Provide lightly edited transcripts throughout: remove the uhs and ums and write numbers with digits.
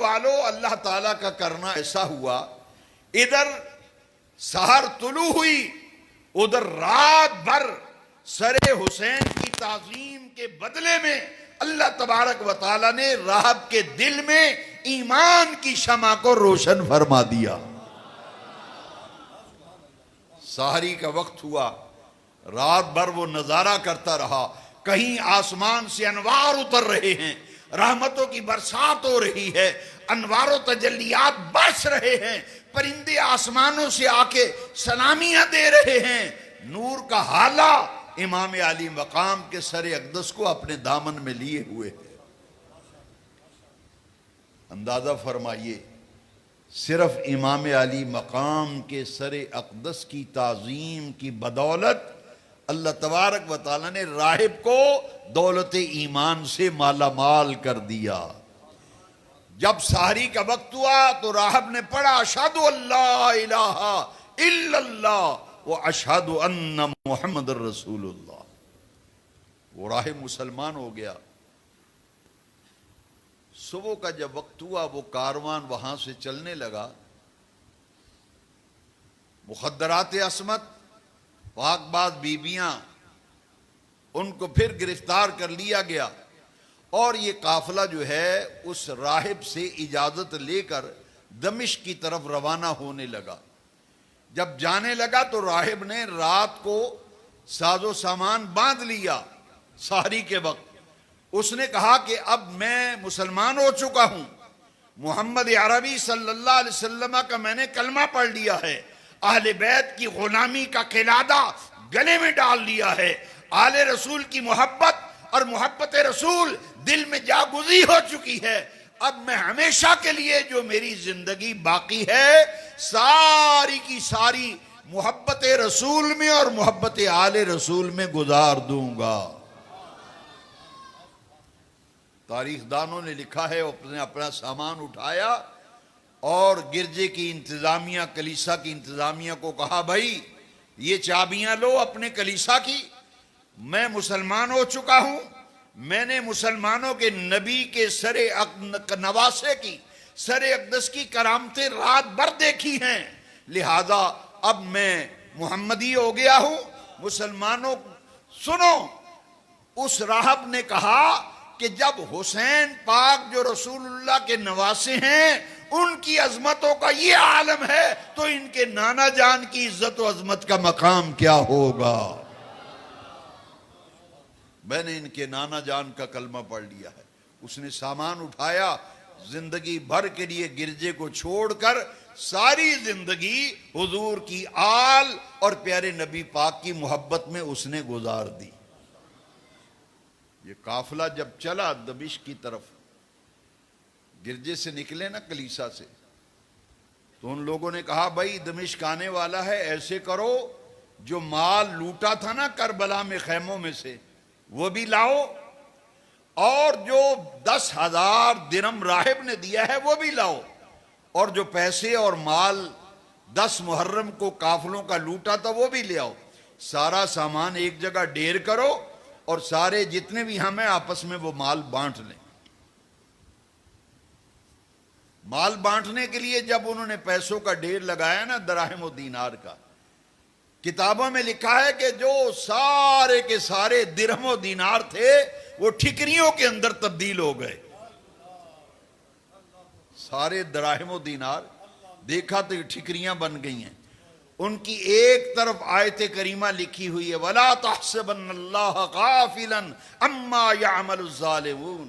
والو اللہ تعالیٰ کا کرنا ایسا ہوا، ادھر سحر طلوع ہوئی، ادھر رات بھر سر حسین کی تعظیم کے بدلے میں اللہ تبارک و تعالیٰ نے راہب کے دل میں ایمان کی شمع کو روشن فرما دیا۔ سحری کا وقت ہوا، رات بھر وہ نظارہ کرتا رہا، کہیں آسمان سے انوار اتر رہے ہیں، رحمتوں کی برسات ہو رہی ہے، انوار و تجلیات برس رہے ہیں، پرندے آسمانوں سے آ کے سلامیاں دے رہے ہیں، نور کا حالہ امام علی مقام کے سر اقدس کو اپنے دامن میں لیے ہوئے ہیں۔ اندازہ فرمائیے، صرف امام علی مقام کے سر اقدس کی تعظیم کی بدولت اللہ تبارک و تعالیٰ نے راہب کو دولت ایمان سے مالا مال کر دیا۔ جب سحری کا وقت ہوا تو راہب نے پڑھا اشہدو اللہ الہ الا اللہ و اشہدو ان محمد رسول اللہ۔ وہ راہب مسلمان ہو گیا۔ صبح کا جب وقت ہوا وہ کاروان وہاں سے چلنے لگا، مخدرات عصمت، پاک باز بیبیاں، ان کو پھر گرفتار کر لیا گیا، اور یہ قافلہ جو ہے اس راہب سے اجازت لے کر دمشق کی طرف روانہ ہونے لگا۔ جب جانے لگا تو راہب نے رات کو ساز و سامان باندھ لیا۔ سحری کے وقت اس نے کہا کہ اب میں مسلمان ہو چکا ہوں، محمد عربی صلی اللہ علیہ وسلم کا میں نے کلمہ پڑھ لیا ہے، اہل بیت کی غلامی کا قلادہ گلے میں ڈال لیا ہے، آل رسول کی محبت اور محبت رسول دل میں جاگزی ہو چکی ہے، اب میں ہمیشہ کے لیے جو میری زندگی باقی ہے ساری کی ساری محبت رسول میں اور محبت آل رسول میں گزار دوں گا۔ تاریخ دانوں نے لکھا ہے اپنا سامان اٹھایا اور گرجے کی انتظامیہ، کلیسا کی انتظامیہ کو کہا بھائی یہ چابیاں لو اپنے کلیسا کی، میں مسلمان ہو چکا ہوں، میں نے مسلمانوں کے نبی کے سر نواسے کی، سر اقدس کی کرامتیں رات بھر دیکھی ہیں، لہذا اب میں محمدی ہو گیا ہوں، مسلمانوں سنو۔ اس راہب نے کہا کہ جب حسین پاک جو رسول اللہ کے نواسے ہیں ان کی عظمتوں کا یہ عالم ہے تو ان کے نانا جان کی عزت و عظمت کا مقام کیا ہوگا۔ میں نے ان کے نانا جان کا کلمہ پڑھ لیا ہے۔ اس نے سامان اٹھایا، زندگی بھر کے لیے گرجے کو چھوڑ کر ساری زندگی حضور کی آل اور پیارے نبی پاک کی محبت میں اس نے گزار دی۔ یہ قافلہ جب چلا دمشق کی طرف، گرجے سے نکلے نا کلیسا سے، تو ان لوگوں نے کہا بھائی دمشق آنے والا ہے، ایسے کرو جو مال لوٹا تھا نا کربلا میں خیموں میں سے وہ بھی لاؤ، اور جو 10,000 درہم راہب نے دیا ہے وہ بھی لاؤ، اور جو پیسے اور مال 10 محرم کو قافلوں کا لوٹا تھا وہ بھی لے آؤ، سارا سامان ایک جگہ ڈھیر کرو اور سارے جتنے بھی ہمیں آپس میں وہ مال بانٹ لیں۔ مال بانٹنے کے لیے جب انہوں نے پیسوں کا ڈھیر لگایا نا دراہم و دینار کا، کتابوں میں لکھا ہے کہ جو سارے کے سارے درہم و دینار تھے وہ ٹھکریوں کے اندر تبدیل ہو گئے۔ سارے دراہم و دینار دیکھا تو یہ ٹھکریاں بن گئی ہیں۔ ان کی ایک طرف آیت کریمہ لکھی ہوئی ہے وَلَا تَحْسَبَنَّ اللَّهَ غَافِلًا عَمَّا يَعْمَلُ الظَّالِمُونَ،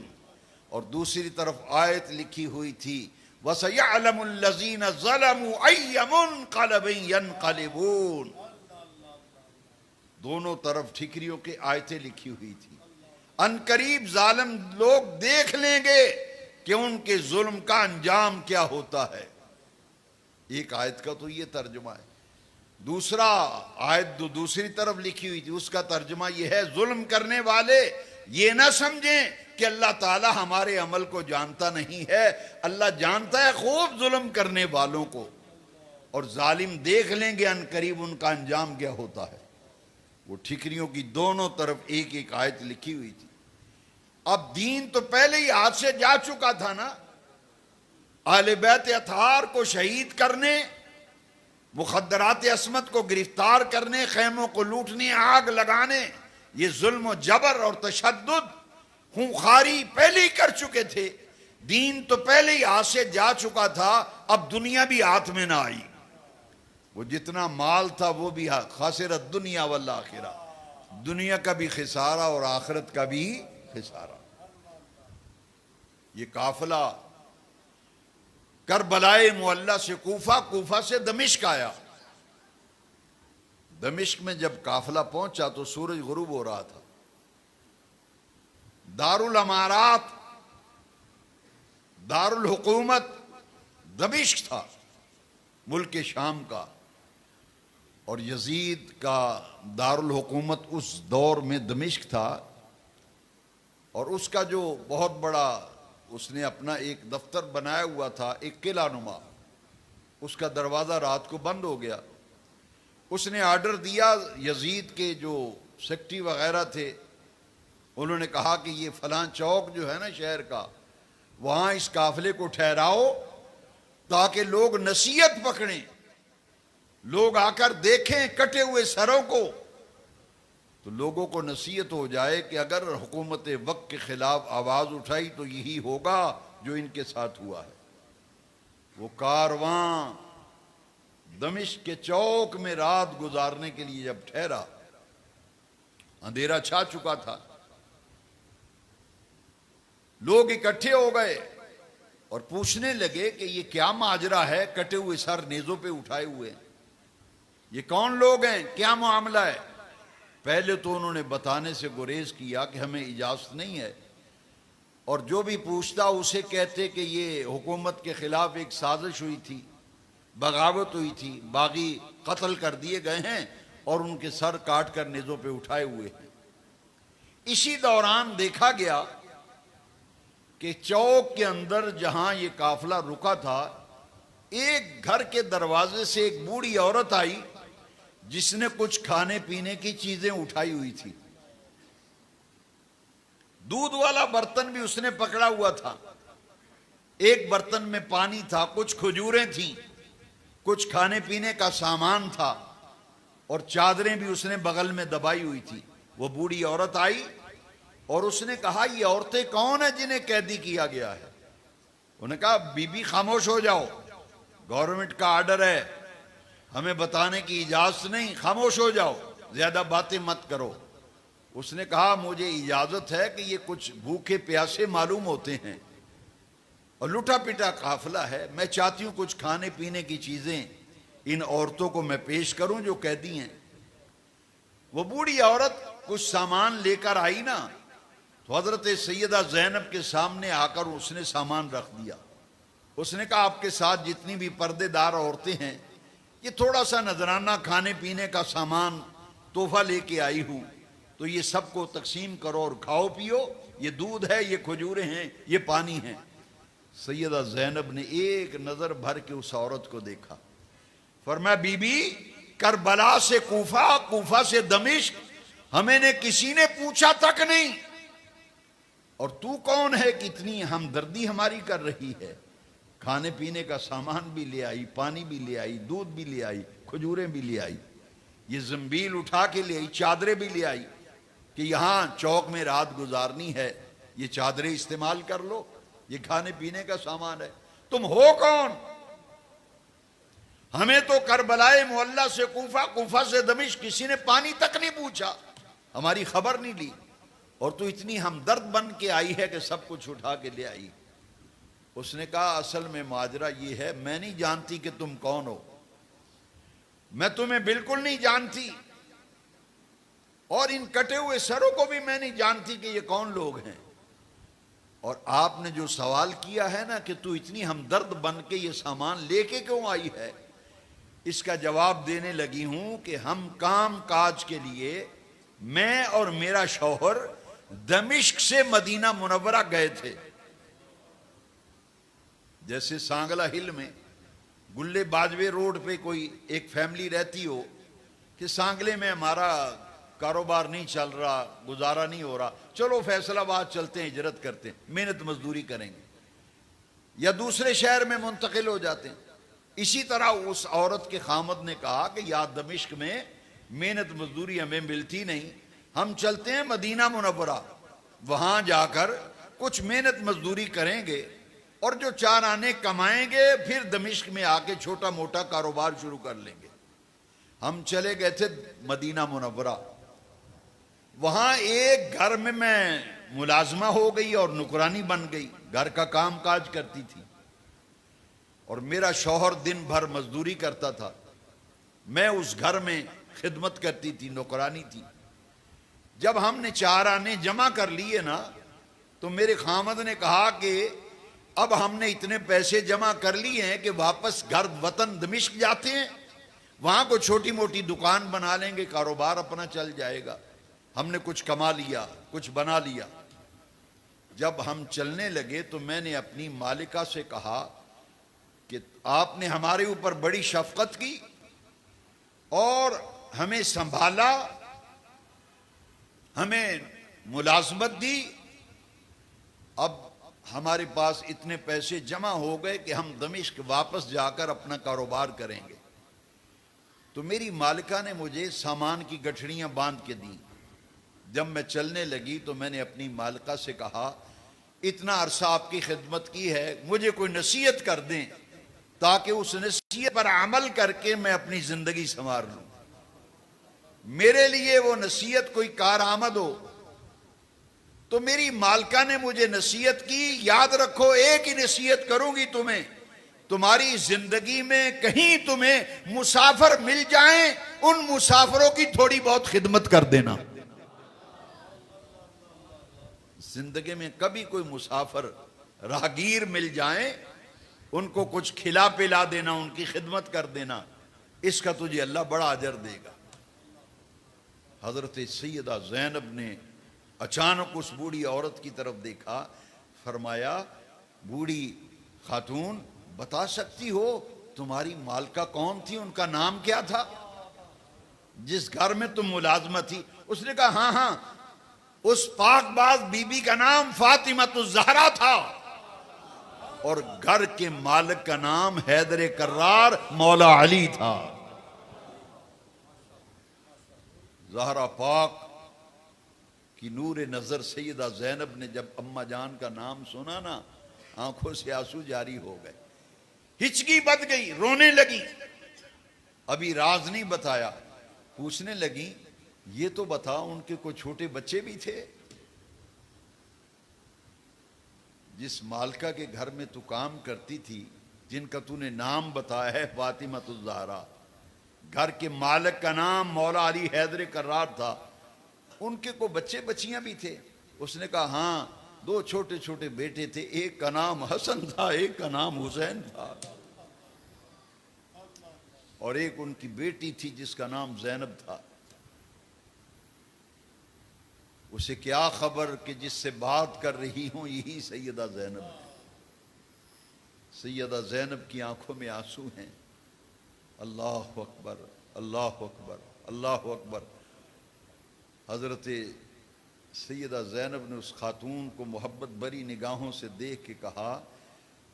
اور دوسری طرف آیت لکھی ہوئی تھی وَسَيَعْلَمُ الَّذِينَ ظَلَمُوا أَيَّ مُنْقَلَبٍ يَنْقَلِبُونَ، دونوں طرف ٹھکریوں کے آیتیں لکھی ہوئی تھی۔ ان قریب ظالم لوگ دیکھ لیں گے کہ ان کے ظلم کا انجام کیا ہوتا ہے۔ ایک آیت کا تو یہ ترجمہ ہے، دوسرا آیت دوسری طرف لکھی ہوئی تھی، اس کا ترجمہ یہ ہے ظلم کرنے والے یہ نہ سمجھیں کہ اللہ تعالی ہمارے عمل کو جانتا نہیں ہے، اللہ جانتا ہے خوب ظلم کرنے والوں کو، اور ظالم دیکھ لیں گے ان قریب ان کا انجام کیا ہوتا ہے۔ وہ ٹھکریوں کی دونوں طرف ایک ایک آیت لکھی ہوئی تھی۔ اب دین تو پہلے ہی ہاتھ سے جا چکا تھا نا، اہل بیت اطہار کو شہید کرنے، مخدرات عصمت کو گرفتار کرنے، خیموں کو لوٹنے، آگ لگانے، یہ ظلم و جبر اور تشدد خونخواری پہلے ہی کر چکے تھے۔ دین تو پہلے ہی ہاتھ سے جا چکا تھا، اب دنیا بھی ہاتھ میں نہ آئی۔ وہ جتنا مال تھا وہ بھی خاسرت دنیا والآخرہ، دنیا کا بھی خسارہ اور آخرت کا بھی خسارہ۔ یہ قافلہ کربلائے معلی سے کوفہ، کوفہ سے دمشق آیا۔ دمشق میں جب قافلہ پہنچا تو سورج غروب ہو رہا تھا۔ دارالامارات، دارالحکومت دمشق تھا، ملک شام کا، اور یزید کا دارالحکومت اس دور میں دمشق تھا، اور اس کا جو بہت بڑا اس نے اپنا ایک دفتر بنایا ہوا تھا، ایک قلعہ نما، اس کا دروازہ رات کو بند ہو گیا۔ اس نے آرڈر دیا، یزید کے جو سیکٹری وغیرہ تھے انہوں نے کہا کہ یہ فلاں چوک جو ہے نا شہر کا، وہاں اس قافلے کو ٹھہراؤ تاکہ لوگ نصیحت پکڑیں، لوگ آ کر دیکھیں کٹے ہوئے سروں کو، تو لوگوں کو نصیحت ہو جائے کہ اگر حکومت وقت کے خلاف آواز اٹھائی تو یہی ہوگا جو ان کے ساتھ ہوا ہے۔ وہ کارواں دمشق کے چوک میں رات گزارنے کے لیے جب ٹھہرا، اندھیرا چھا چکا تھا، لوگ اکٹھے ہو گئے اور پوچھنے لگے کہ یہ کیا ماجرا ہے، کٹے ہوئے سر نیزوں پہ اٹھائے ہوئے ہیں، یہ کون لوگ ہیں، کیا معاملہ ہے؟ پہلے تو انہوں نے بتانے سے گریز کیا کہ ہمیں اجازت نہیں ہے، اور جو بھی پوچھتا اسے کہتے کہ یہ حکومت کے خلاف ایک سازش ہوئی تھی، بغاوت ہوئی تھی، باغی قتل کر دیے گئے ہیں اور ان کے سر کاٹ کر نیزوں پہ اٹھائے ہوئے ہیں۔ اسی دوران دیکھا گیا کہ چوک کے اندر جہاں یہ قافلہ رکا تھا، ایک گھر کے دروازے سے ایک بوڑھی عورت آئی جس نے کچھ کھانے پینے کی چیزیں اٹھائی ہوئی تھی۔ دودھ والا برتن بھی اس نے پکڑا ہوا تھا، ایک برتن میں پانی تھا، کچھ کھجوریں تھیں، کچھ کھانے پینے کا سامان تھا، اور چادریں بھی اس نے بغل میں دبائی ہوئی تھی۔ وہ بوڑھی عورت آئی اور اس نے کہا یہ عورتیں کون ہیں جنہیں قیدی کیا گیا ہے؟ انہوں نے کہا بی بی خاموش ہو جاؤ، گورنمنٹ کا آرڈر ہے، ہمیں بتانے کی اجازت نہیں، خاموش ہو جاؤ، زیادہ باتیں مت کرو۔ اس نے کہا مجھے اجازت ہے کہ یہ کچھ بھوکے پیاسے معلوم ہوتے ہیں اور لٹا پٹا قافلہ ہے، میں چاہتی ہوں کچھ کھانے پینے کی چیزیں ان عورتوں کو میں پیش کروں جو قیدی ہیں۔ وہ بوڑھی عورت کچھ سامان لے کر آئی نا، تو حضرت سیدہ زینب کے سامنے آ کر اس نے سامان رکھ دیا۔ اس نے کہا آپ کے ساتھ جتنی بھی پردے دار عورتیں ہیں، یہ تھوڑا سا نذرانہ کھانے پینے کا سامان تحفہ لے کے آئی ہوں، تو یہ سب کو تقسیم کرو اور کھاؤ پیو، یہ دودھ ہے، یہ کھجوریں ہیں، یہ پانی ہے۔ سیدہ زینب نے ایک نظر بھر کے اس عورت کو دیکھا، فرمایا بی بی کربلا سے کوفہ، کوفہ سے دمشق ہمیں نے کسی نے پوچھا تک نہیں، اور تو کون ہے کہ اتنی ہمدردی ہماری کر رہی ہے؟ کھانے پینے کا سامان بھی لے آئی، پانی بھی لے آئی، دودھ بھی لے آئی، کھجوریں بھی لے آئی، یہ زنبیل اٹھا کے لے آئی، چادریں بھی لے آئی کہ یہاں چوک میں رات گزارنی ہے، یہ چادریں استعمال کر لو، یہ کھانے پینے کا سامان ہے۔ تم ہو کون؟ ہمیں تو کربلائے معلی سے کوفہ، کوفہ سے دمشق کسی نے پانی تک نہیں پوچھا، ہماری خبر نہیں لی، اور تو اتنی ہمدرد بن کے آئی ہے کہ سب کچھ اٹھا کے لے آئی۔ اس نے کہا اصل میں ماجرا یہ ہے، میں نہیں جانتی کہ تم کون ہو، میں تمہیں بالکل نہیں جانتی، اور ان کٹے ہوئے سروں کو بھی میں نہیں جانتی کہ یہ کون لوگ ہیں، اور آپ نے جو سوال کیا ہے نا کہ تو اتنی ہمدرد بن کے یہ سامان لے کے کیوں آئی ہے، اس کا جواب دینے لگی ہوں کہ ہم کام کاج کے لیے میں اور میرا شوہر دمشق سے مدینہ منورہ گئے تھے۔ جیسے سانگلہ ہل میں گلے باجوے روڈ پہ کوئی ایک فیملی رہتی ہو کہ سانگلے میں ہمارا کاروبار نہیں چل رہا، گزارا نہیں ہو رہا، چلو فیصل آباد چلتے ہیں، ہجرت کرتے ہیں، محنت مزدوری کریں گے۔ یا دوسرے شہر میں منتقل ہو جاتے ہیں۔ اسی طرح اس عورت کے خامد نے کہا کہ یا دمشق میں محنت مزدوری ہمیں ملتی نہیں، ہم چلتے ہیں مدینہ منورہ، وہاں جا کر کچھ محنت مزدوری کریں گے اور جو 4 آنے کمائیں گے پھر دمشق میں آ کے چھوٹا موٹا کاروبار شروع کر لیں گے۔ ہم چلے گئے تھے مدینہ منورہ، وہاں ایک گھر میں ملازمہ ہو گئی اور نوکرانی بن گئی، گھر کا کام کاج کرتی تھی، اور میرا شوہر دن بھر مزدوری کرتا تھا، میں اس گھر میں خدمت کرتی تھی، نوکرانی تھی۔ جب ہم نے 4 آنے جمع کر لیے نا تو میرے خامد نے کہا کہ اب ہم نے اتنے پیسے جمع کر لیے ہیں کہ واپس گھر وطن دمشق جاتے ہیں، وہاں کو چھوٹی موٹی دکان بنا لیں گے، کاروبار اپنا چل جائے گا۔ ہم نے کچھ کما لیا، کچھ بنا لیا۔ جب ہم چلنے لگے تو میں نے اپنی مالکہ سے کہا کہ آپ نے ہمارے اوپر بڑی شفقت کی اور ہمیں سنبھالا، ہمیں ملازمت دی، اب ہمارے پاس اتنے پیسے جمع ہو گئے کہ ہم دمشق واپس جا کر اپنا کاروبار کریں گے۔ تو میری مالکہ نے مجھے سامان کی گٹھڑیاں باندھ کے دیں۔ جب میں چلنے لگی تو میں نے اپنی مالکہ سے کہا اتنا عرصہ آپ کی خدمت کی ہے، مجھے کوئی نصیحت کر دیں تاکہ اس نصیحت پر عمل کر کے میں اپنی زندگی سنوار لوں، میرے لیے وہ نصیحت کوئی کارآمد ہو۔ تو میری مالکہ نے مجھے نصیحت کی، یاد رکھو ایک ہی نصیحت کروں گی تمہیں، تمہاری زندگی میں کہیں تمہیں مسافر مل جائیں، ان مسافروں کی تھوڑی بہت خدمت کر دینا۔ زندگی میں کبھی کوئی مسافر راہگیر مل جائیں، ان کو کچھ کھلا پلا دینا، ان کی خدمت کر دینا، اس کا تجھے اللہ بڑا اجر دے گا۔ حضرت سیدہ زینب نے اچانک اس بوڑھی عورت کی طرف دیکھا، فرمایا بوڑھی خاتون بتا سکتی ہو تمہاری مالکہ کون تھی، ان کا نام کیا تھا، جس گھر میں تم ملازمہ تھی؟ اس نے کہا ہاں ہاں، اس پاک باز بی بی کا نام فاطمہ الزہرا تھا اور گھر کے مالک کا نام حیدر کرار مولا علی تھا۔ زہرا پاک کی نور نظر سیدہ زینب نے جب اماں جان کا نام سنا نا، آنکھوں سے آنسو جاری ہو گئے، ہچکی بد گئی، رونے لگی۔ ابھی راز نہیں بتایا، پوچھنے لگی یہ تو بتا ان کے کوئی چھوٹے بچے بھی تھے؟ جس مالکہ کے گھر میں تو کام کرتی تھی، جن کا تو نے نام بتایا ہے فاطمہ الزہرا، گھر کے مالک کا نام مولا علی حیدر کرار تھا، ان کے کوئی بچے بچیاں بھی تھے؟ اس نے کہا ہاں، 2 چھوٹے چھوٹے بیٹے تھے، ایک کا نام حسن تھا، ایک کا نام حسین تھا، اور ایک ان کی بیٹی تھی جس کا نام زینب تھا۔ اسے کیا خبر کہ جس سے بات کر رہی ہوں یہی سیدہ زینب ہے۔ سیدہ زینب کی آنکھوں میں آنسو ہیں۔ اللہ اکبر، اللہ اکبر، اللہ اکبر۔ حضرت سیدہ زینب نے اس خاتون کو محبت بری نگاہوں سے دیکھ کے کہا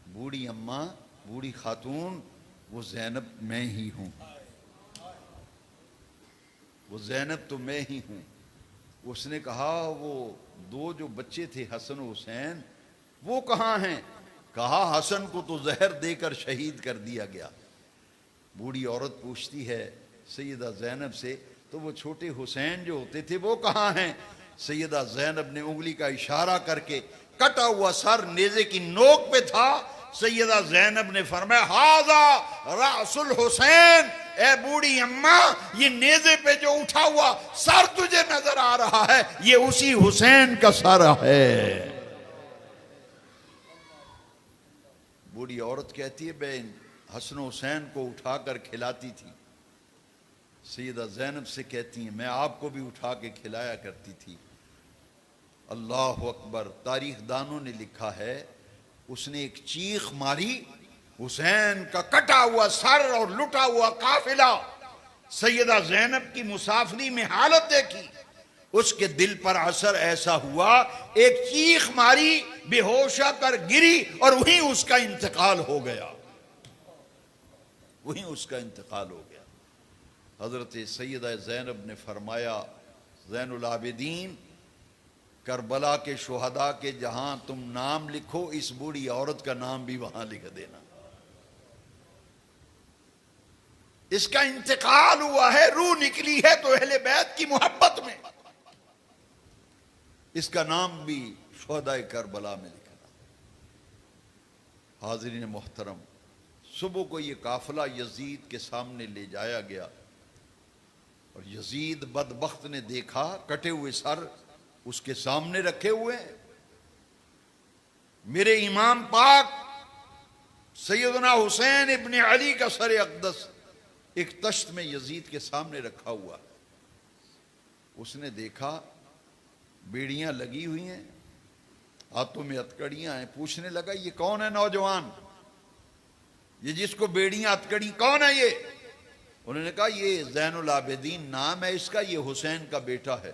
بوڑھی اماں، بوڑھی خاتون، وہ زینب میں ہی ہوں، وہ زینب تو میں ہی ہوں۔ اس نے کہا وہ 2 جو بچے تھے حسن و حسین وہ کہاں ہیں؟ کہا حسن کو تو زہر دے کر شہید کر دیا گیا۔ بوڑھی عورت پوچھتی ہے سیدہ زینب سے تو وہ چھوٹے حسین جو ہوتے تھے وہ کہاں ہیں؟ سیدہ زینب نے انگلی کا اشارہ کر کے، کٹا ہوا سر نیزے کی نوک پہ تھا، سیدہ زینب نے فرمایا ھذا رأس الحسین، اے بوڑھی اماں یہ نیزے پہ جو اٹھا ہوا سر تجھے نظر آ رہا ہے، یہ اسی حسین کا سر ہے۔ بوڑھی عورت کہتی ہے میں حسن و حسین کو اٹھا کر کھلاتی تھی۔ سیدہ زینب سے کہتی ہیں میں آپ کو بھی اٹھا کے کھلایا کرتی تھی۔ اللہ اکبر۔ تاریخ دانوں نے لکھا ہے اس نے ایک چیخ ماری، حسین کا کٹا ہوا سر اور لٹا ہوا قافلہ، سیدہ زینب کی مسافری میں حالت دیکھی، اس کے دل پر اثر ایسا ہوا، ایک چیخ ماری، بے ہوش آ کر گری، اور وہیں اس کا انتقال ہو گیا، وہیں اس کا انتقال ہو گیا۔ حضرت سیدہ زینب نے فرمایا، زین العابدین، کربلا کے شہداء کے جہاں تم نام لکھو، اس بوڑھی عورت کا نام بھی وہاں لکھ دینا، اس کا انتقال ہوا ہے، روح نکلی ہے تو اہل بیت کی محبت میں، اس کا نام بھی شہداء کربلا میں لکھنا۔ حاضرین محترم، صبح کو یہ قافلہ یزید کے سامنے لے جایا گیا، اور یزید بدبخت نے دیکھا کٹے ہوئے سر اس کے سامنے رکھے ہوئے ہیں۔ میرے امام پاک سیدنا حسین ابن علی کا سر اقدس ایک تشت میں یزید کے سامنے رکھا ہوا، اس نے دیکھا بیڑیاں لگی ہوئی ہیں، ہاتھوں میں ہتکڑیاں ہیں، پوچھنے لگا یہ کون ہے نوجوان، یہ جس کو بیڑیاں ہتکڑی کون ہے یہ؟ انہوں نے کہا یہ زین العابدین نام ہے اس کا، یہ حسین کا بیٹا ہے۔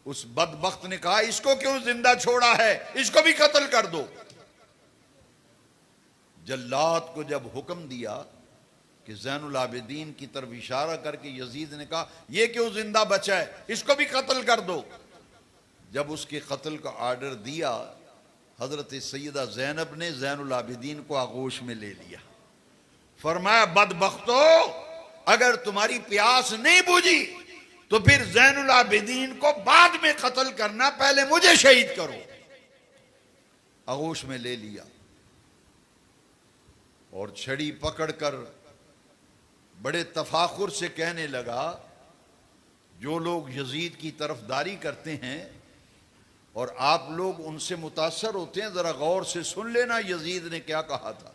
اس بدبخت نے کہا اس کو کیوں زندہ چھوڑا ہے، اس کو بھی قتل کر دو۔ جلاد کو جب حکم دیا کہ زین العابدین کی طرف اشارہ کر کے یزید نے کہا یہ کیوں زندہ بچا ہے، اس کو بھی قتل کر دو۔ جب اس کے قتل کا آرڈر دیا، حضرت سیدہ زینب نے زین العابدین کو آغوش میں لے لیا، فرمایا بدبختو، اگر تمہاری پیاس نہیں بجھی تو پھر زین العابدین کو بعد میں قتل کرنا، پہلے مجھے شہید کرو۔ آغوش میں لے لیا اور چھڑی پکڑ کر بڑے تفاخر سے کہنے لگا، جو لوگ یزید کی طرفداری کرتے ہیں اور آپ لوگ ان سے متاثر ہوتے ہیں، ذرا غور سے سن لینا یزید نے کیا کہا تھا۔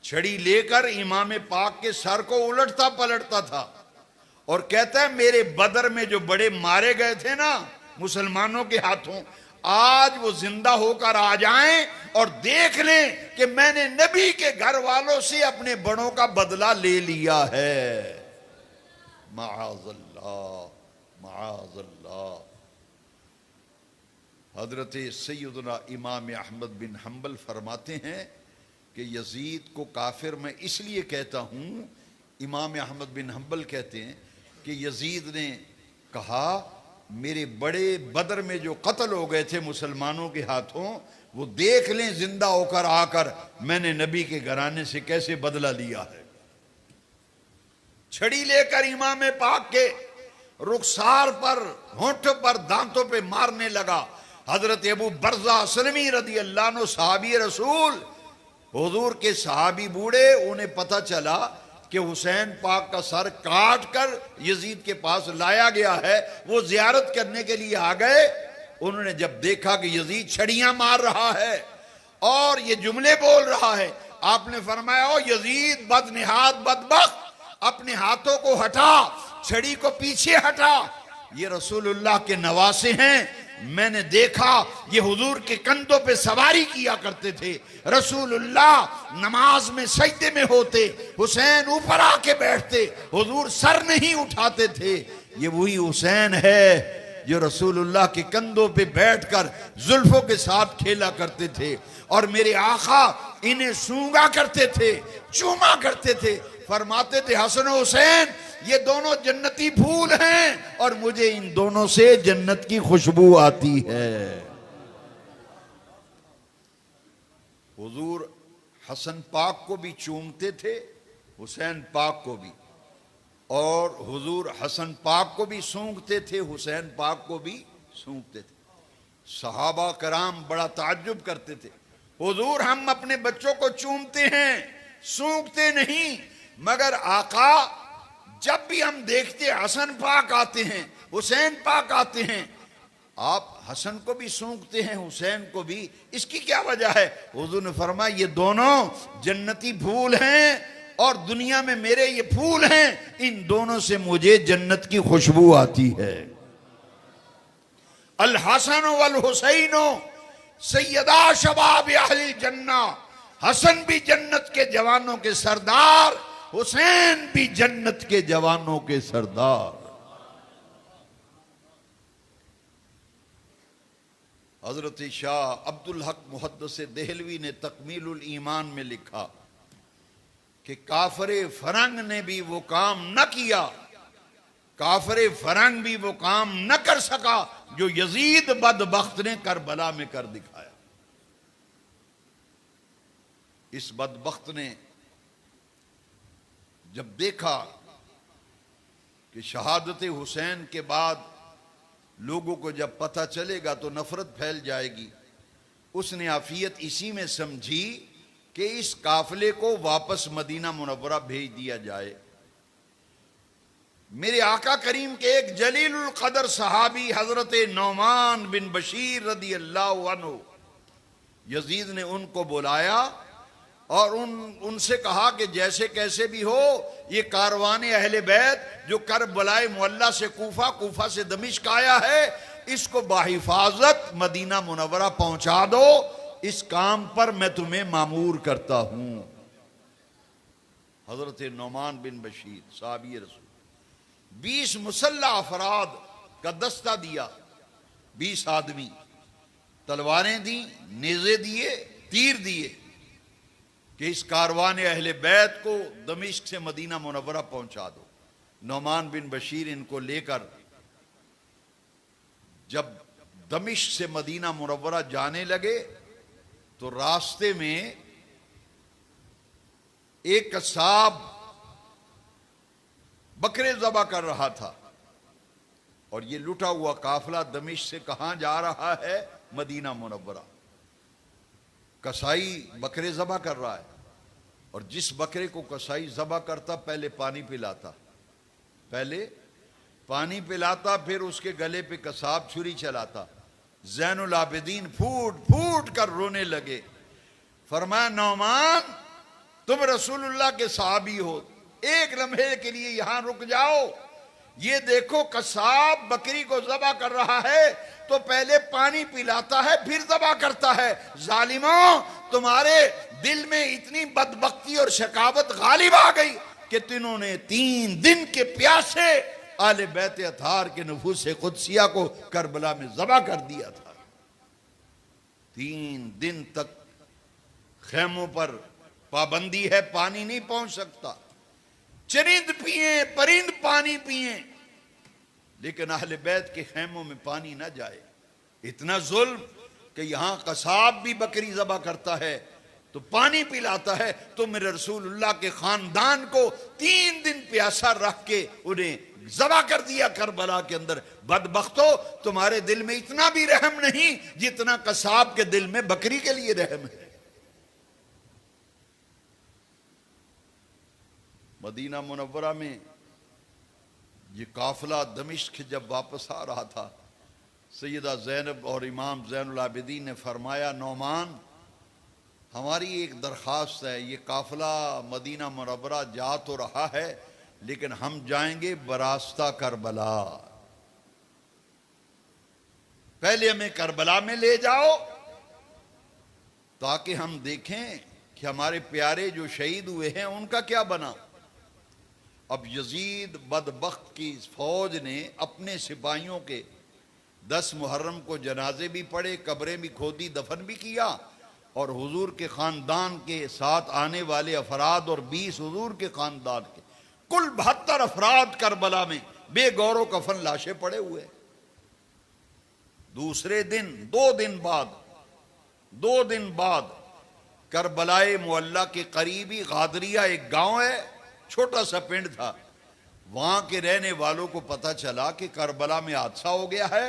چھڑی لے کر امام پاک کے سر کو الٹتا پلٹتا تھا اور کہتا ہے میرے بدر میں جو بڑے مارے گئے تھے نا مسلمانوں کے ہاتھوں، آج وہ زندہ ہو کر آ جائیں اور دیکھ لیں کہ میں نے نبی کے گھر والوں سے اپنے بڑوں کا بدلہ لے لیا ہے۔ معاذ اللہ، معاذ اللہ۔ حضرت سیدنا امام احمد بن حنبل فرماتے ہیں کہ یزید کو کافر میں اس لیے کہتا ہوں، امام احمد بن حنبل کہتے ہیں کہ یزید نے کہا میرے بڑے بدر میں جو قتل ہو گئے تھے مسلمانوں کے ہاتھوں، وہ دیکھ لیں زندہ ہو کر آ کر میں نے نبی کے گھرانے سے کیسے بدلہ لیا ہے۔ چھڑی لے کر امام پاک کے رخسار پر، ہونٹوں پر، دانتوں پہ مارنے لگا۔ حضرت ابو برزہ اسلمی رضی اللہ عنہ صحابی رسول، حضور کے صحابی بوڑھے، انہیں پتہ چلا کہ حسین پاک کا سر کاٹ کر یزید کے پاس لایا گیا ہے، وہ زیارت کرنے کے لیے آ گئے۔ انہوں نے جب دیکھا کہ یزید چھڑیاں مار رہا ہے اور یہ جملے بول رہا ہے، آپ نے فرمایا او یزید بدنہاد بدبخت، اپنے ہاتھوں کو ہٹا، چھڑی کو پیچھے ہٹا، یہ رسول اللہ کے نواسے ہیں، میں نے دیکھا یہ حضور کے کندھوں پہ سواری کیا کرتے تھے، رسول اللہ نماز میں سجدے میں ہوتے، حسین اوپر آ کے بیٹھتے، حضور سر نہیں اٹھاتے تھے۔ یہ وہی حسین ہے جو رسول اللہ کے کندھوں پہ بیٹھ کر زلفوں کے ساتھ کھیلا کرتے تھے، اور میرے آقا انہیں سونگا کرتے تھے، چوما کرتے تھے، فرماتے تھے حسن و حسین یہ دونوں جنتی پھول ہیں اور مجھے ان دونوں سے جنت کی خوشبو آتی ہے۔ حضور حسن پاک کو بھی چومتے تھے، حسین پاک کو بھی، اور حضور حسن پاک کو بھی سونگتے تھے، حسین پاک کو بھی سونگتے تھے۔ صحابہ کرام بڑا تعجب کرتے تھے، حضور ہم اپنے بچوں کو چومتے ہیں، سونگتے نہیں، مگر آقا جب بھی ہم دیکھتے حسن پاک آتے ہیں، حسین پاک آتے ہیں، آپ حسن کو بھی سونگتے ہیں، حسین کو بھی، اس کی کیا وجہ ہے؟ حضور نے فرمایا یہ دونوں جنتی پھول ہیں اور دنیا میں میرے یہ پھول ہیں، ان دونوں سے مجھے جنت کی خوشبو آتی ہے۔ الحسن والحسین سیدا شباب اہل الجنہ، حسن بھی جنت کے جوانوں کے سردار، حسین بھی جنت کے جوانوں کے سردار۔ حضرت شاہ عبدالحق محدث دہلوی نے تکمیل الایمان میں لکھا کہ کافر فرنگ نے بھی وہ کام نہ کیا، کافر فرنگ بھی وہ کام نہ کر سکا جو یزید بدبخت نے کربلا میں کر دکھایا۔ اس بدبخت نے جب دیکھا کہ شہادت حسین کے بعد لوگوں کو جب پتہ چلے گا تو نفرت پھیل جائے گی، اس نے عافیت اسی میں سمجھی کہ اس قافلے کو واپس مدینہ منورہ بھیج دیا جائے۔ میرے آقا کریم کے ایک جلیل القدر صحابی حضرت نعمان بن بشیر رضی اللہ عنہ، یزید نے ان کو بلایا اور ان سے کہا کہ جیسے کیسے بھی ہو یہ کاروان اہل بیت جو کربلائے معلی سے کوفہ، کوفہ سے دمشق آیا ہے، اس کو بحفاظت مدینہ منورہ پہنچا دو، اس کام پر میں تمہیں مامور کرتا ہوں۔ حضرت نعمان بن بشیر صحابی رسول 20 مسلح افراد کا دستہ دیا، 20 آدمی، تلواریں دیں، نیزے دیے، تیر دیے کہ اس کاروان اہل بیت کو دمشق سے مدینہ منورہ پہنچا دو۔ نعمان بن بشیر ان کو لے کر جب دمشق سے مدینہ منورہ جانے لگے تو راستے میں ایک قصاب بکرے ذبح کر رہا تھا، اور یہ لٹا ہوا قافلہ دمشق سے کہاں جا رہا ہے؟ مدینہ منورہ۔ کسائی بکرے ذبح کر رہا ہے، اور جس بکرے کو کسائی ذبح کرتا پہلے پانی پلاتا، پھر اس کے گلے پہ قصاب چھری چلاتا۔ زین العابدین پھوٹ پھوٹ کر رونے لگے، فرمایا نعمان تم رسول اللہ کے صحابی ہو، ایک لمحے کے لیے یہاں رک جاؤ، یہ دیکھو قصاب بکری کو ذبح کر رہا ہے تو پہلے پانی پلاتا ہے پھر ذبح کرتا ہے، ظالموں تمہارے دل میں اتنی بدبختی اور شقاوت غالب آ گئی کہ تنہوں نے 3 دن کے پیاسے آل بیت اطہار کے نفوس قدسیہ کو کربلا میں ذبح کر دیا تھا۔ 3 دن تک خیموں پر پابندی ہے، پانی نہیں پہنچ سکتا، چرند پئیں پرند پانی پئیں، لیکن اہل بیت کے خیموں میں پانی نہ جائے۔ اتنا ظلم کہ یہاں قصاب بھی بکری ذبح کرتا ہے تو پانی پلاتا ہے، تو میرے رسول اللہ کے خاندان کو 3 دن پیاسا رکھ کے انہیں ذبح کر دیا کربلا کے اندر۔ بدبختو تمہارے دل میں اتنا بھی رحم نہیں جتنا قصاب کے دل میں بکری کے لیے رحم ہے۔ مدینہ منورہ میں یہ قافلہ دمشق جب واپس آ رہا تھا، سیدہ زینب اور امام زین العابدین نے فرمایا نعمان ہماری ایک درخواست ہے، یہ قافلہ مدینہ منورہ جا تو رہا ہے لیکن ہم جائیں گے براستہ کربلا، پہلے ہمیں کربلا میں لے جاؤ تاکہ ہم دیکھیں کہ ہمارے پیارے جو شہید ہوئے ہیں ان کا کیا بنا۔ اب یزید بدبخت کی فوج نے اپنے سپاہیوں کے 10 محرم کو جنازے بھی پڑھے، قبریں بھی کھودی، دفن بھی کیا، اور حضور کے خاندان کے ساتھ آنے والے افراد اور 20 حضور کے خاندان کے کل 72 افراد کربلا میں بے گور و کفن لاشیں پڑے ہوئے۔ دوسرے دن 2 دن بعد کربلائے معلی کے قریبی غادریہ ایک گاؤں ہے، چھوٹا سا پنڈ تھا، وہاں کے رہنے والوں کو پتہ چلا کہ کربلا میں حادثہ ہو گیا ہے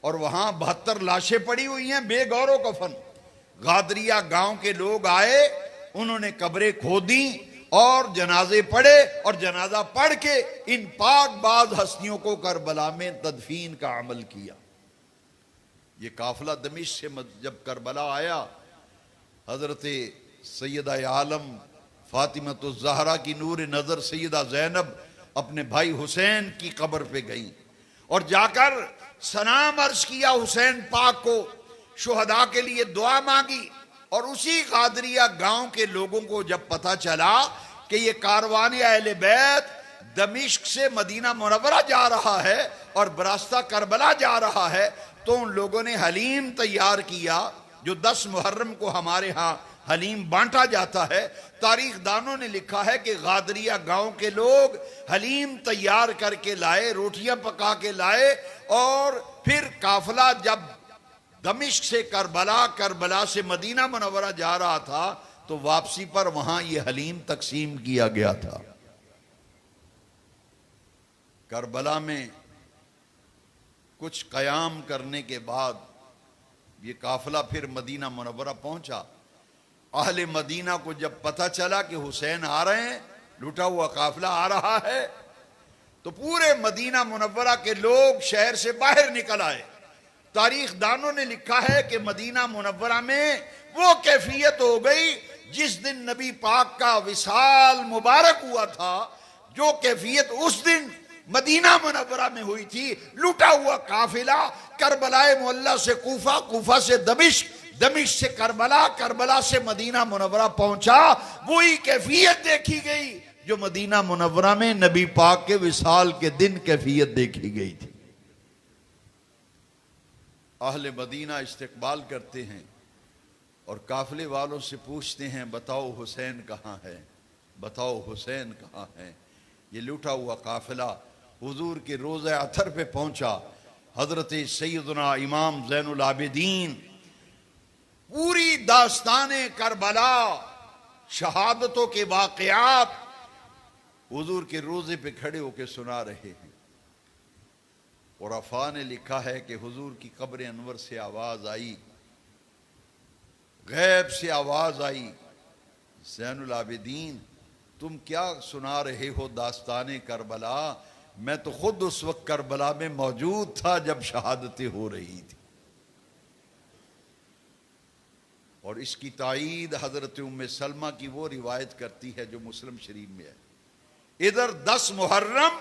اور وہاں 72 لاشیں پڑی ہوئی ہیں بے گور و کفن۔ غادریہ گاؤں کے لوگ آئے، انہوں نے قبریں کھودیں اور جنازے پڑھے، اور جنازہ پڑھ کے ان پاک باز ہستیوں کو کربلا میں تدفین کا عمل کیا۔ یہ قافلہ دمشق سے جب کربلا آیا، حضرت سیدہ عالم فاطمۃ الزہرا کی نور نظر سیدہ زینب اپنے بھائی حسین کی قبر پہ گئیں اور جا کر سلام عرض کیا حسین پاک کو، شہداء کے لیے دعا مانگی، اور اسی قادریہ گاؤں کے لوگوں کو جب پتہ چلا کہ یہ کاروان اہل بیت دمشق سے مدینہ منورہ جا رہا ہے اور براستہ کربلا جا رہا ہے، تو ان لوگوں نے حلیم تیار کیا، جو 10 محرم کو ہمارے ہاں حلیم بانٹا جاتا ہے۔ تاریخ دانوں نے لکھا ہے کہ غادریہ گاؤں کے لوگ حلیم تیار کر کے لائے، روٹیاں پکا کے لائے، اور پھر قافلہ جب دمشق سے کربلا سے مدینہ منورہ جا رہا تھا تو واپسی پر وہاں یہ حلیم تقسیم کیا گیا تھا۔ کربلا میں کچھ قیام کرنے کے بعد یہ قافلہ پھر مدینہ منورہ پہنچا۔ اہل مدینہ کو جب پتہ چلا کہ حسین آ رہے ہیں، لوٹا ہوا قافلہ آ رہا ہے، تو پورے مدینہ منورہ کے لوگ شہر سے باہر نکل آئے۔ تاریخ دانوں نے لکھا ہے کہ مدینہ منورہ میں وہ کیفیت ہو گئی جس دن نبی پاک کا وصال مبارک ہوا تھا، جو کیفیت اس دن مدینہ منورہ میں ہوئی تھی۔ لوٹا ہوا قافلہ کربلا معلی سے کوفہ، کوفہ سے دمشق، دمشق سے کربلا، کربلا سے مدینہ منورہ پہنچا۔ وہی کیفیت دیکھی گئی جو مدینہ منورہ میں نبی پاک کے وصال کے دن کیفیت دیکھی گئی تھی۔ اہل مدینہ استقبال کرتے ہیں اور قافلے والوں سے پوچھتے ہیں، بتاؤ حسین کہاں ہے، بتاؤ حسین کہاں ہے۔ یہ لوٹا ہوا قافلہ حضور کے روضہ اطہر پہ پہنچا۔ حضرت سیدنا امام زین العابدین پوری داستان کربلا، شہادتوں کے واقعات حضور کے روضے پہ کھڑے ہو کے سنا رہے ہیں۔ عرفاء نے لکھا ہے کہ حضور کی قبر انور سے آواز آئی، غیب سے آواز آئی، زین العابدین تم کیا سنا رہے ہو داستان کربلا؟ میں تو خود اس وقت کربلا میں موجود تھا جب شہادتیں ہو رہی تھی۔ اور اس کی تائید حضرت ام سلمہ کی وہ روایت کرتی ہے جو مسلم شریف میں ہے۔ ادھر 10 محرم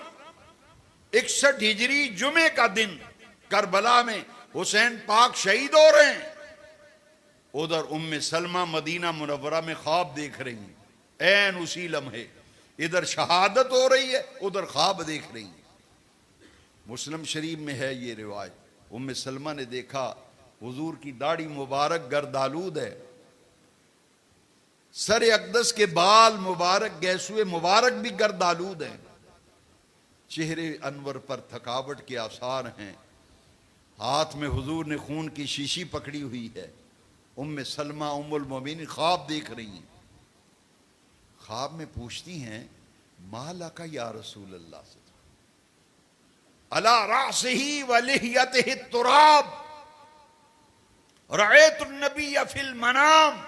61 ہجری جمعے کا دن کربلا میں حسین پاک شہید ہو رہے ہیں، ادھر ام سلمہ مدینہ منورہ میں خواب دیکھ رہی ہیں، عین اسی لمحے ادھر شہادت ہو رہی ہے، ادھر خواب دیکھ رہی ہیں۔ مسلم شریف میں ہے یہ روایت۔ ام سلمہ نے دیکھا حضور کی داڑھی مبارک گردآلود ہے، سر اقدس کے بال مبارک گیسوئے مبارک بھی گردآلود ہیں، چہرے انور پر تھکاوٹ کے آثار ہیں، ہاتھ میں حضور نے خون کی شیشی پکڑی ہوئی ہے۔ ام سلمہ ام المومنین خواب دیکھ رہی ہیں۔ خواب میں پوچھتی ہیں، ما لک یا رسول اللہ سے علی رأسہ ولحیتہ التراب رأیت النبی فی المنام۔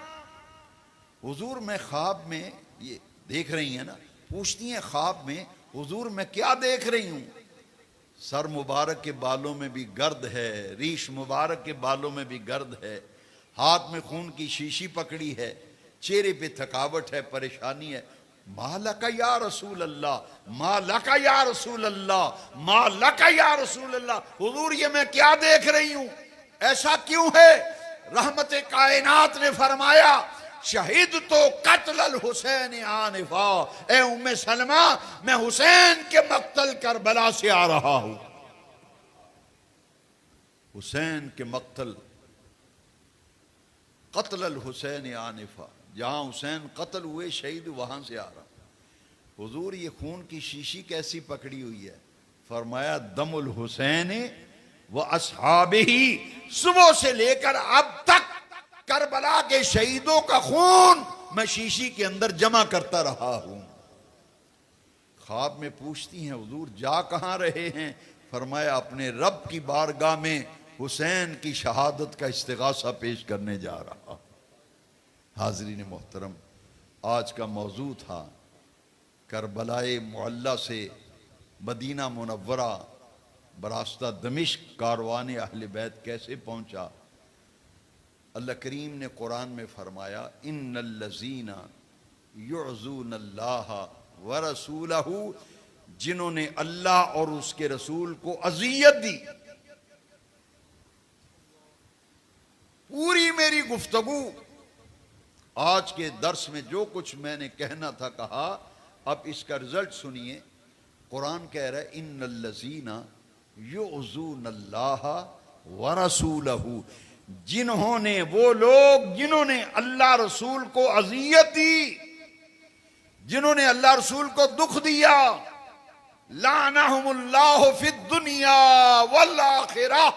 حضور میں خواب میں، یہ دیکھ رہی ہیں نا، پوچھتی ہیں خواب میں حضور میں کیا دیکھ رہی ہوں؟ سر مبارک کے بالوں میں بھی گرد ہے، ریش مبارک کے بالوں میں بھی گرد ہے، ہاتھ میں خون کی شیشی پکڑی ہے، چہرے پہ تھکاوٹ ہے، پریشانی ہے۔ ما لک یا رسول اللہ، ما لک یا رسول اللہ، ما لک یا رسول اللہ، حضور یہ میں کیا دیکھ رہی ہوں، ایسا کیوں ہے؟ رحمت کائنات نے فرمایا، شہید تو قتل الحسین آنفا، اے ام سلمہ میں حسین کے مقتل کربلا سے آ رہا ہوں۔ حسین کے مقتل، قتل الحسین آنفا، جہاں حسین قتل ہوئے شہید وہاں سے آ رہا۔ حضور یہ خون کی شیشی کیسی پکڑی ہوئی ہے؟ فرمایا دم الحسین و اصحابہ، صبح سے لے کر اب تک کربلا کے شہیدوں کا خون میں شیشی کے اندر جمع کرتا رہا ہوں۔ خواب میں پوچھتی ہیں حضور جا کہاں رہے ہیں؟ فرمایا اپنے رب کی بارگاہ میں حسین کی شہادت کا استغاثہ پیش کرنے جا رہا۔ حاضرین محترم، آج کا موضوع تھا کربلا معلی سے مدینہ منورہ براستہ دمشق کاروان اہل بیت کیسے پہنچا۔ اللہ کریم نے قرآن میں فرمایا، ان الذین یعظون اللہ ورسولہ، جنہوں نے اللہ اور اس کے رسول کو اذیت دی۔ پوری میری گفتگو آج کے درس میں جو کچھ میں نے کہنا تھا کہا، اب اس کا رزلٹ سنیے۔ قرآن کہہ رہا ہے ان الذین یعظون اللہ ورسولہ، جنہوں نے، وہ لوگ جنہوں نے اللہ رسول کو اذیت دی، جنہوں نے اللہ رسول کو دکھ دیا، لعنہم اللہ فی الدنیا والآخرہ،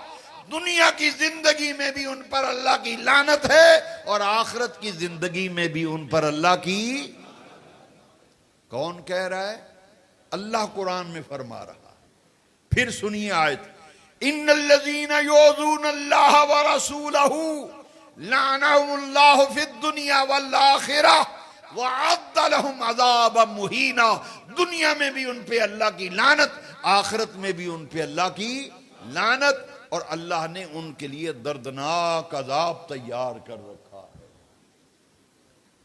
دنیا کی زندگی میں بھی ان پر اللہ کی لعنت ہے اور آخرت کی زندگی میں بھی ان پر اللہ کی۔ کون کہہ رہا ہے؟ اللہ قرآن میں فرما رہا۔ پھر سنیے آیت، ان الذین یؤذون اللہ ورسولہ لعنہم اللہ فی الدنیا والآخرہ وَأَعَدَّ لَهُمْ عَذَابًا مُهِينًا، دنیا میں بھی ان پہ اللہ کی لعنت، آخرت میں بھی ان پہ اللہ کی لعنت، اور اللہ نے ان کے لیے دردناک عذاب تیار کر رکھا ہے۔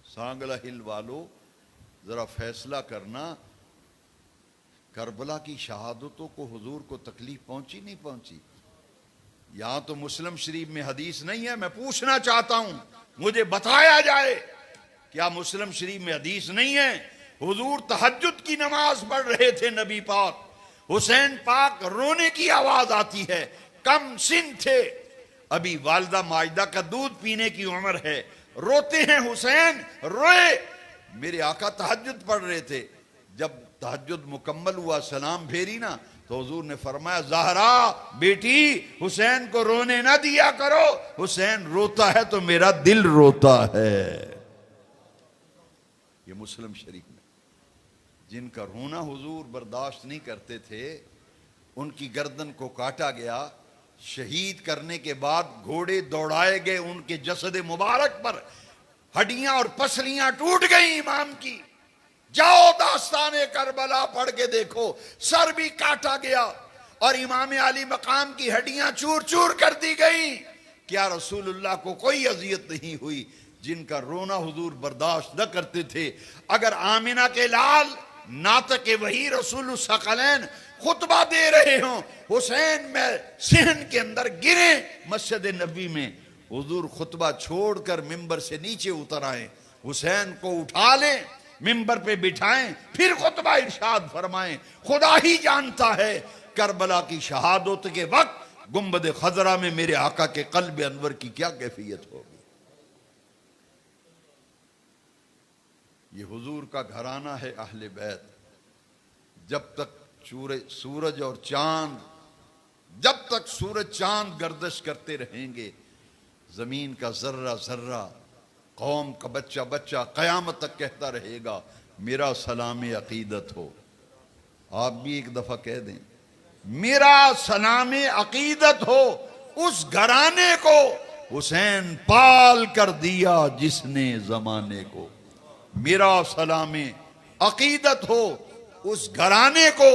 سانگلہ ہل والو، ذرا فیصلہ کرنا، کربلا کی شہادتوں کو حضور کو تکلیف پہنچی نہیں پہنچی؟ یہاں تو مسلم شریف میں حدیث نہیں ہے، میں پوچھنا چاہتا ہوں، مجھے بتایا جائے، کیا مسلم شریف میں حدیث نہیں ہے؟ حضور تہجد کی نماز پڑھ رہے تھے، نبی پاک، حسین پاک رونے کی آواز آتی ہے، کم سن تھے، ابھی والدہ ماجدہ کا دودھ پینے کی عمر ہے، روتے ہیں حسین، روئے، میرے آقا تہجد پڑھ رہے تھے، جب تہجد مکمل ہوا سلام پھیری نا تو حضور نے فرمایا، زہرا بیٹی حسین کو رونے نہ دیا کرو، حسین روتا ہے تو میرا دل روتا ہے۔ یہ مسلم شریف میں جن کا رونا حضور برداشت نہیں کرتے تھے، ان کی گردن کو کاٹا گیا، شہید کرنے کے بعد گھوڑے دوڑائے گئے ان کے جسد مبارک پر، ہڈیاں اور پسلیاں ٹوٹ گئیں امام کی، جاؤ داستان کربلا پڑھ کے دیکھو، سر بھی کاٹا گیا اور امام علی مقام کی ہڈیاں چور چور کر دی گئیں۔ کیا رسول اللہ کو کوئی اذیت نہیں ہوئی؟ جن کا رونا حضور برداشت نہ کرتے تھے، اگر آمنہ کے لال ناطق وحی رسول الثقلین خطبہ دے رہے ہوں، حسین میں صحن کے اندر گریں مسجد نبی میں، حضور خطبہ چھوڑ کر ممبر سے نیچے اتر آئیں، حسین کو اٹھا لیں، ممبر پہ بٹھائیں، پھر خطبہ ارشاد فرمائیں، خدا ہی جانتا ہے کربلا کی شہادت کے وقت گنبد خضرا میں میرے آقا کے قلب انور کی کیا کیفیت ہوگی۔ یہ حضور کا گھرانہ ہے اہل بیت، جب تک سورج اور چاند، جب تک سورج چاند گردش کرتے رہیں گے، زمین کا ذرہ ذرہ، قوم کا بچہ بچہ قیامت تک کہتا رہے گا، میرا سلام عقیدت ہو۔ آپ بھی ایک دفعہ کہہ دیں، میرا سلام عقیدت ہو اس گھرانے کو حسین پال کر دیا جس نے زمانے کو، میرا سلام عقیدت ہو اس گھرانے کو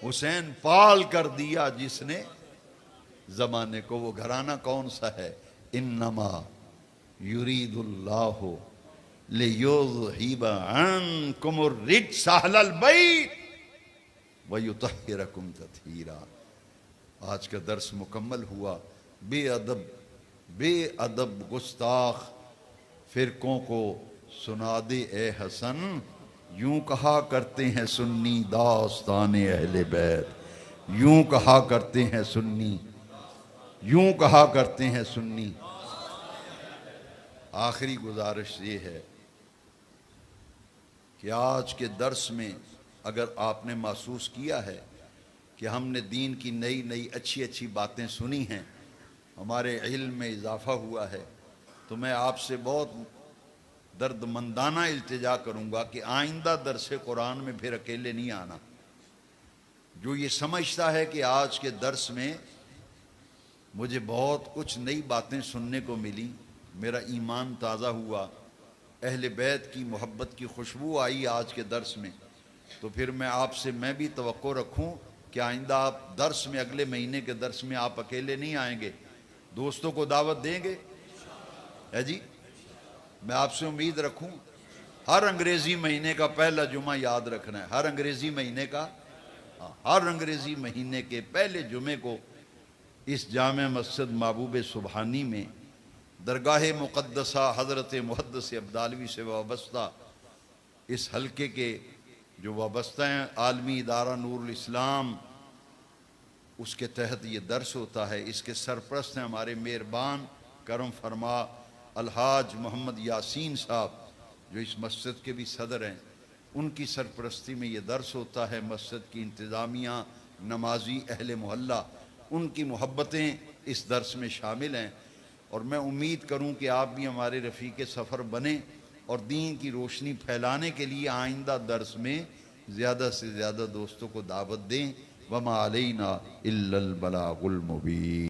حسین پال کر دیا جس نے زمانے کو۔ وہ گھرانہ کون سا ہے؟ انما یرید اللہ لیذہب عنکم الرجس اہل البیت ویطہرکم تطہیرا۔ آج کا درس مکمل ہوا۔ بے ادب گستاخ فرقوں کو سنا دے اے حسن، یوں کہا کرتے ہیں سنی داستان اہل بیت، یوں کہا کرتے ہیں سنی، یوں کہا کرتے ہیں سنی۔ آخری گزارش یہ ہے کہ آج کے درس میں اگر آپ نے محسوس کیا ہے کہ ہم نے دین کی نئی نئی اچھی اچھی باتیں سنی ہیں، ہمارے علم میں اضافہ ہوا ہے، تو میں آپ سے بہت درد مندانہ التجا کروں گا کہ آئندہ درس قرآن میں پھر اکیلے نہیں آنا۔ جو یہ سمجھتا ہے کہ آج کے درس میں مجھے بہت کچھ نئی باتیں سننے کو ملی، میرا ایمان تازہ ہوا، اہل بیت کی محبت کی خوشبو آئی آج کے درس میں، تو پھر میں بھی توقع رکھوں کہ آئندہ آپ درس میں، اگلے مہینے کے درس میں آپ اکیلے نہیں آئیں گے، دوستوں کو دعوت دیں گے؟ ہے جی، میں آپ سے امید رکھوں۔ ہر انگریزی مہینے کا پہلا جمعہ یاد رکھنا ہے، ہر انگریزی مہینے کا، ہر انگریزی مہینے کے پہلے جمعے کو اس جامع مسجد محبوب سبحانی میں درگاہ مقدسہ حضرت محدث عبدالوی سے وابستہ اس حلقے کے جو وابستہ ہیں، عالمی ادارہ نور الاسلام، اس کے تحت یہ درس ہوتا ہے۔ اس کے سرپرست ہیں ہمارے مہربان کرم فرما الحاج محمد یاسین صاحب، جو اس مسجد کے بھی صدر ہیں۔ ان کی سرپرستی میں یہ درس ہوتا ہے۔ مسجد کی انتظامیہ، نمازی، اہل محلہ، ان کی محبتیں اس درس میں شامل ہیں، اور میں امید کروں کہ آپ بھی ہمارے رفیق سفر بنیں اور دین کی روشنی پھیلانے کے لیے آئندہ درس میں زیادہ سے زیادہ دوستوں کو دعوت دیں۔ وما علینا الا البلاغ المبین۔